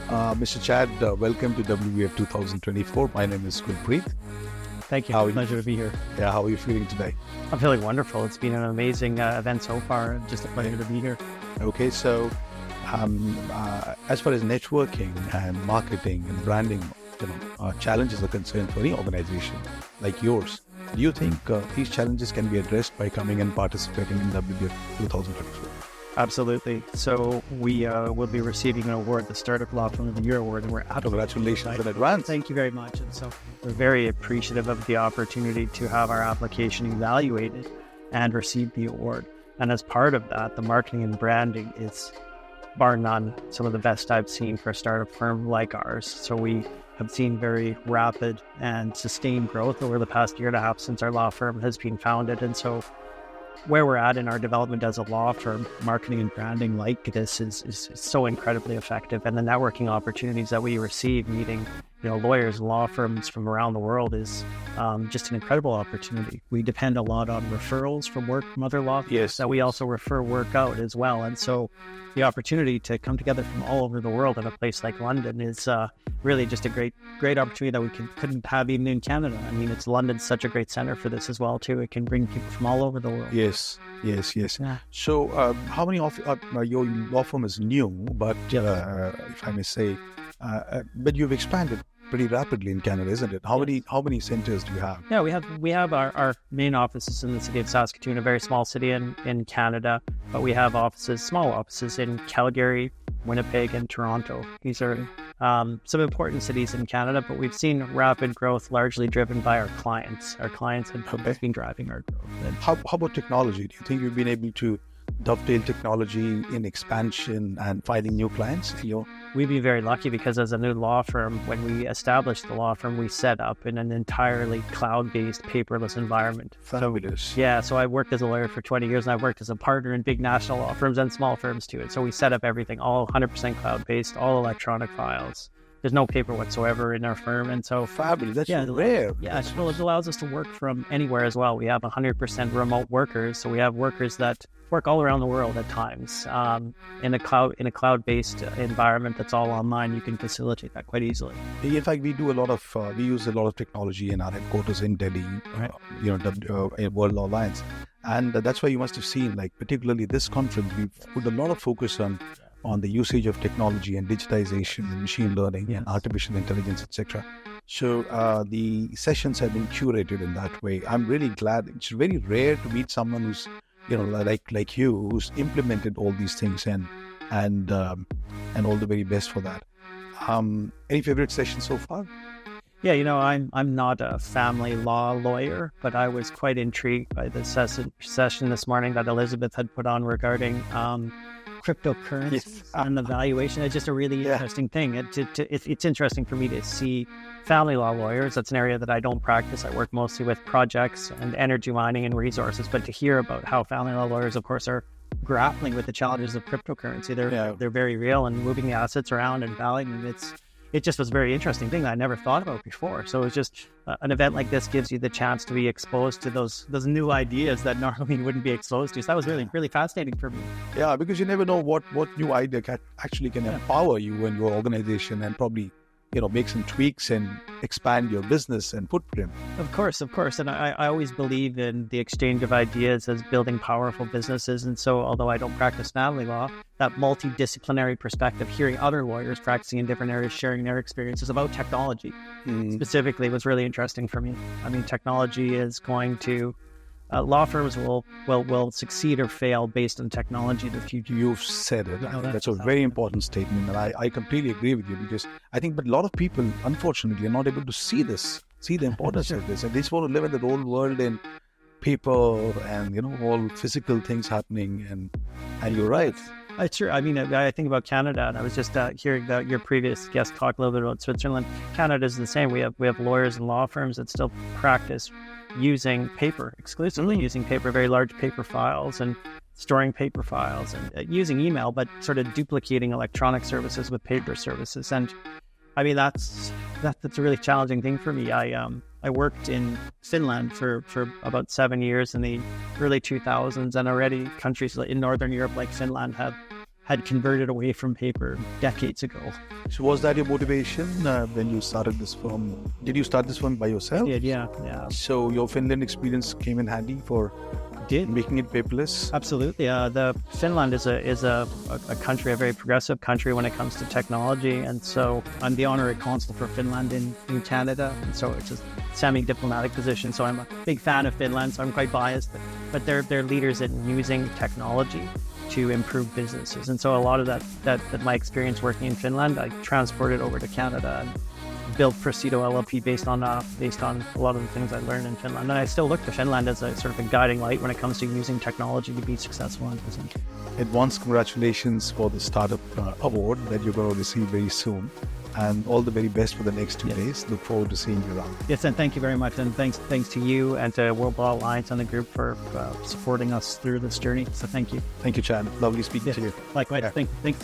Mr. Chad, welcome to WWF 2024. My name is Gurpreet. Thank you. Pleasure to be here. Yeah, how are you feeling today? I'm feeling wonderful. It's been an amazing event so far. Just a pleasure to be here. Okay, so as far as networking and marketing and branding, challenges are concerned for any organization like yours, do you think these challenges can be addressed by coming and participating in WWF 2024? Absolutely. So we will be receiving an award, the Startup Law Firm of the Year Award, and we're Congratulations in advance. Thank you very much. And so we're very appreciative of the opportunity to have our application evaluated and receive the award. And as part of that, the marketing and branding is, bar none, some of the best I've seen for a startup firm like ours. So we have seen very rapid and sustained growth over the past year and a half since our law firm has been founded. And so where we're at in our development as a law firm, marketing and branding like this is so incredibly effective. And the networking opportunities that we receive meeting, lawyers and law firms from around the world is just an incredible opportunity. We depend a lot on referrals from work from other law firms that we also refer work out as well. And so the opportunity to come together from all over the world in a place like London is really just a great opportunity that we couldn't have even in Canada. I mean, London's such a great center for this as well, too. It can bring people from all over the world. Yes. Yeah. So how many of your law firm is new, but if I may say, but you've expanded pretty rapidly in Canada, isn't it? How many centers do you have? Yeah, we have our main offices in the city of Saskatoon, a very small city in Canada, but we have small offices in Calgary, Winnipeg, and Toronto. These are some important cities in Canada, but we've seen rapid growth largely driven by our clients. Our clients have been driving our growth. And how about technology? Do you think you've been able to dovetail technology in expansion and finding new clients? We've been very lucky because as a new law firm, when we established the law firm, we set up in an entirely cloud-based, paperless environment. Fabulous. So I worked as a lawyer for 20 years, and I've worked as a partner in big national law firms and small firms too. And so we set up everything, all 100% cloud-based, all electronic files. There's no paper whatsoever in our firm. And so fabulous. That's rare. Yeah, well, it allows us to work from anywhere as well. We have 100% remote workers. So we have workers that work all around the world at times. In a cloud-based environment that's all online, you can facilitate that quite easily. In fact, we use a lot of technology in our headquarters in Delhi, World Law Alliance. And that's why you must have seen, particularly this conference, we've put a lot of focus on the usage of technology and digitization and machine learning and artificial intelligence, etc. So the sessions have been curated in that way. I'm really glad. It's very rare to meet someone who's, like you, who's implemented all these things and all the very best for that. Any favorite sessions so far? Yeah, I'm not a family law lawyer, but I was quite intrigued by the session this morning that Elizabeth had put on regarding cryptocurrencies and the valuation. It's just a really interesting thing. It's interesting for me to see family law lawyers. That's an area that I don't practice. I work mostly with projects and energy mining and resources, but to hear about how family law lawyers, of course, are grappling with the challenges of cryptocurrency. They're very real and moving the assets around and valuing them. It just was a very interesting thing that I never thought about before. So it's just an event like this gives you the chance to be exposed to those new ideas that normally you wouldn't be exposed to. So that was really, really fascinating for me. Yeah, because you never know what new idea actually can empower you and your organization and probably, make some tweaks and expand your business and footprint. Of course. And I always believe in the exchange of ideas as building powerful businesses. And so although I don't practice family law, that multidisciplinary perspective, hearing other lawyers practicing in different areas, sharing their experiences about technology specifically was really interesting for me. I mean, technology is going to... law firms will succeed or fail based on technology in the future. You've said it. That's a very important statement, and I completely agree with you, because I think but a lot of people, unfortunately, are not able to see the importance of this, and they just want to live in that old world in paper and all physical things happening. And you're right. It's true. I mean, I think about Canada, and I was just hearing your previous guest talk a little bit about Switzerland. Canada is the same. We have lawyers and law firms that still practice using paper, exclusively using paper, very large paper files and storing paper files and using email, but sort of duplicating electronic services with paper services. And I mean, that's a really challenging thing for me. I worked in Finland for about 7 years in the early 2000s, and already countries in Northern Europe like Finland have had converted away from paper decades ago. So was that your motivation when you started this firm? Did you start this firm by yourself? Yeah. So your Finland experience came in handy for making it paperless? Absolutely. The Finland is a country, a very progressive country when it comes to technology. And so I'm the honorary consul for Finland in Canada. And so it's a semi-diplomatic position. So I'm a big fan of Finland, so I'm quite biased. But they're leaders in using technology to improve businesses. And so a lot of that my experience working in Finland, I transported over to Canada and built Presido LLP based on a lot of the things I learned in Finland. And I still look to Finland as a sort of a guiding light when it comes to using technology to be successful in business. Advance congratulations for the Startup Award that you're going to receive very soon. And all the very best for the next 2 days. Look forward to seeing you around. Yes, and thank you very much. And thanks to you and to World Law Alliance and the group for supporting us through this journey. So thank you. Thank you, Chan. Lovely speaking to you. Likewise. Yeah. Thank you.